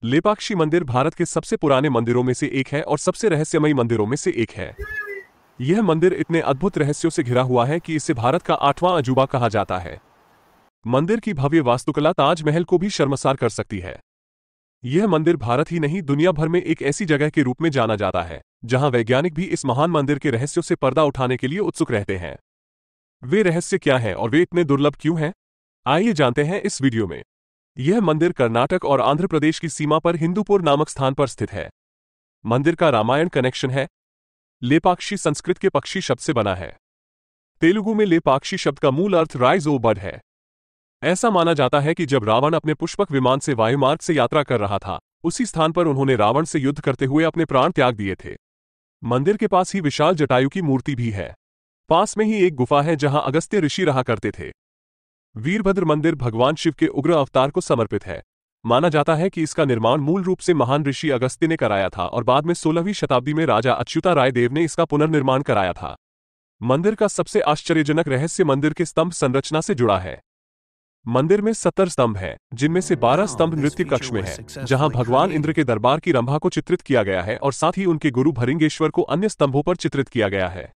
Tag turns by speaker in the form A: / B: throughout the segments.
A: लेपाक्षी मंदिर भारत के सबसे पुराने मंदिरों में से एक है और सबसे रहस्यमयी मंदिरों में से एक है। यह मंदिर इतने अद्भुत रहस्यों से घिरा हुआ है कि इसे भारत का 8वां अजूबा कहा जाता है। मंदिर की भव्य वास्तुकला ताजमहल को भी शर्मसार कर सकती है। यह मंदिर भारत ही नहीं दुनिया भर में एक ऐसी जगह के रूप में जाना जाता है जहां वैज्ञानिक भी इस महान मंदिर के रहस्यों से पर्दा उठाने के लिए उत्सुक रहते हैं। वे रहस्य क्या हैं और वे इतने दुर्लभ क्यों हैं? आइए जानते हैं इस वीडियो में। यह मंदिर कर्नाटक और आंध्र प्रदेश की सीमा पर हिंदूपुर नामक स्थान पर स्थित है। मंदिर का रामायण कनेक्शन है। लेपाक्षी संस्कृत के पक्षी शब्द से बना है। तेलुगु में लेपाक्षी शब्द का मूल अर्थ राइज ओ बर्ड है। ऐसा माना जाता है कि जब रावण अपने पुष्पक विमान से वायुमार्ग से यात्रा कर रहा था, उसी स्थान पर उन्होंने रावण से युद्ध करते हुए अपने प्राण त्याग दिए थे। मंदिर के पास ही विशाल जटायु की मूर्ति भी है। पास में ही एक गुफा है जहां अगस्त्य ऋषि रहा करते थे। वीरभद्र मंदिर भगवान शिव के उग्र अवतार को समर्पित है। माना जाता है कि इसका निर्माण मूल रूप से महान ऋषि अगस्त्य ने कराया था और बाद में 16वीं शताब्दी में राजा अच्युता राय देव ने इसका पुनर्निर्माण कराया था। मंदिर का सबसे आश्चर्यजनक रहस्य मंदिर के स्तंभ संरचना से जुड़ा है। मंदिर में 70 स्तंभ हैं, जिनमें से 12 स्तंभ नृत्य कक्ष में हैं, जहां भगवान इंद्र के दरबार की रंभा को चित्रित किया गया है और साथ ही उनके गुरु भृंगेश्वर को अन्य स्तंभों पर चित्रित किया गया है।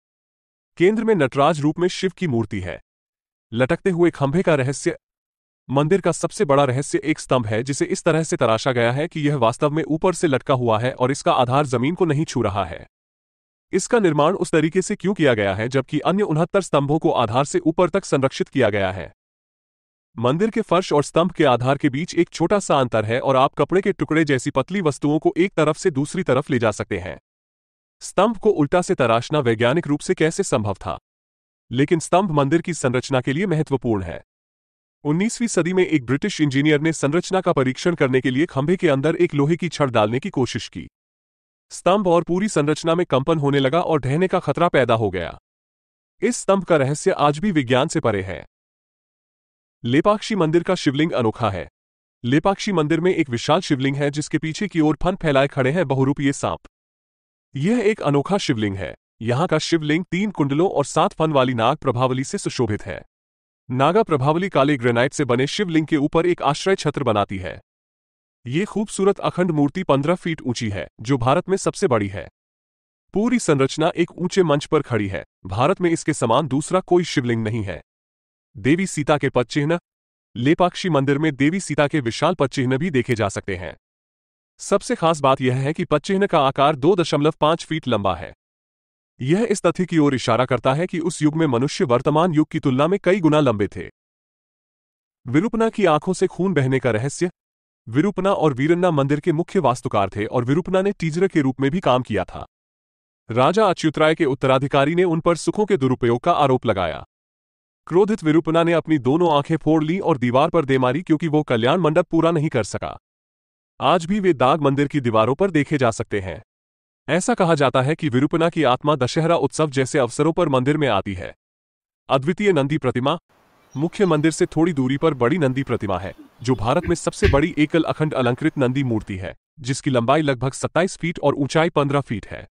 A: केंद्र में नटराज रूप में शिव की मूर्ति है। लटकते हुए खंभे का रहस्य। मंदिर का सबसे बड़ा रहस्य एक स्तंभ है जिसे इस तरह से तराशा गया है कि यह वास्तव में ऊपर से लटका हुआ है और इसका आधार जमीन को नहीं छू रहा है। इसका निर्माण उस तरीके से क्यों किया गया है जबकि अन्य 69 स्तंभों को आधार से ऊपर तक संरक्षित किया गया है? मंदिर के फर्श और स्तंभ के आधार के बीच एक छोटा सा अंतर है और आप कपड़े के टुकड़े जैसी पतली वस्तुओं को एक तरफ से दूसरी तरफ ले जा सकते हैं। स्तंभ को उल्टा से तराशना वैज्ञानिक रूप से कैसे संभव था? लेकिन स्तंभ मंदिर की संरचना के लिए महत्वपूर्ण है। 19वीं सदी में एक ब्रिटिश इंजीनियर ने संरचना का परीक्षण करने के लिए खंभे के अंदर एक लोहे की छड़ डालने की कोशिश की। स्तंभ और पूरी संरचना में कंपन होने लगा और ढहने का खतरा पैदा हो गया। इस स्तंभ का रहस्य आज भी विज्ञान से परे है। लेपाक्षी मंदिर का शिवलिंग अनोखा है। लेपाक्षी मंदिर में एक विशाल शिवलिंग है जिसके पीछे की ओर फन फैलाए खड़े हैं बहुरूपीय सांप। यह एक अनोखा शिवलिंग है। यहां का शिवलिंग 3 कुंडलों और 7 फन वाली नाग प्रभावली से सुशोभित है। नागा प्रभावली काले ग्रेनाइट से बने शिवलिंग के ऊपर एक आश्रय छत्र बनाती है। ये खूबसूरत अखंड मूर्ति 15 फीट ऊंची है, जो भारत में सबसे बड़ी है। पूरी संरचना एक ऊंचे मंच पर खड़ी है। भारत में इसके समान दूसरा कोई शिवलिंग नहीं है। देवी सीता के पदचिह्न। लेपाक्षी मंदिर में देवी सीता के विशाल पदचिह्न भी देखे जा सकते हैं। सबसे खास बात यह है कि पदचिह्न का आकार 2.5 फीट लंबा है। यह इस तथ्य की ओर इशारा करता है कि उस युग में मनुष्य वर्तमान युग की तुलना में कई गुना लंबे थे। विरूपना की आंखों से खून बहने का रहस्य। विरूपना और वीरन्ना मंदिर के मुख्य वास्तुकार थे और विरूपना ने टीजर के रूप में भी काम किया था। राजा अच्युतराय के उत्तराधिकारी ने उन पर सुखों के दुरुपयोग का आरोप लगाया। क्रोधित विरूपना ने अपनी दोनों आंखें फोड़ लीं और दीवार पर दे मारी क्योंकि वो कल्याण मंडप पूरा नहीं कर सका। आज भी वे दाग मंदिर की दीवारों पर देखे जा सकते हैं। ऐसा कहा जाता है कि विरूपना की आत्मा दशहरा उत्सव जैसे अवसरों पर मंदिर में आती है। अद्वितीय नंदी प्रतिमा। मुख्य मंदिर से थोड़ी दूरी पर बड़ी नंदी प्रतिमा है, जो भारत में सबसे बड़ी एकल अखंड अलंकृत नंदी मूर्ति है, जिसकी लंबाई लगभग 27 फीट और ऊंचाई 15 फीट है।